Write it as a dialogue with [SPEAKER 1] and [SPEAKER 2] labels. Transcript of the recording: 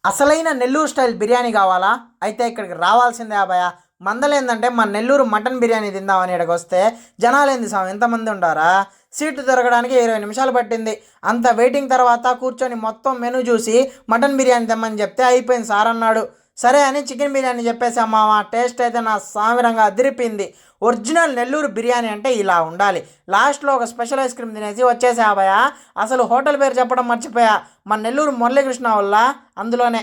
[SPEAKER 1] అసలైన నెల్లూరు స్టైల్ బిర్యానీ కావాలా? అయితే ఇక్కడికి రావాల్సిందే అభయ. మందలేందంటే మన నెల్లూరు మటన్ బిర్యానీ తిందామని ఇక్కడికి వస్తే జనాలేంది స్వామి ఎంతమంది ఉంటారా? సీటు దొరకడానికి 20 నిమిషాలు పట్టింది. అంత వెయిటింగ్ తర్వాత కూర్చొని మొత్తం మెనూ చూసి మటన్ బిర్యానీ తెమ్మని చెప్తే అయిపోయింది సార్ అన్నాడు. సరే అని చికెన్ బిర్యానీ చెప్పేసాం మామ. టేస్ట్ అయితే నా సామిరంగా అదిరిపింది. ఒరిజినల్ నెల్లూరు బిర్యానీ అంటే ఇలా ఉండాలి. లాస్ట్లో ఒక స్పెషల్ ఐస్ క్రీమ్ తినేసి వచ్చేసా అభయ. అసలు హోటల్ పేరు చెప్పడం మర్చిపోయా. మన నెల్లూరు మురళీకృష్ణ వల్ల అందులోనే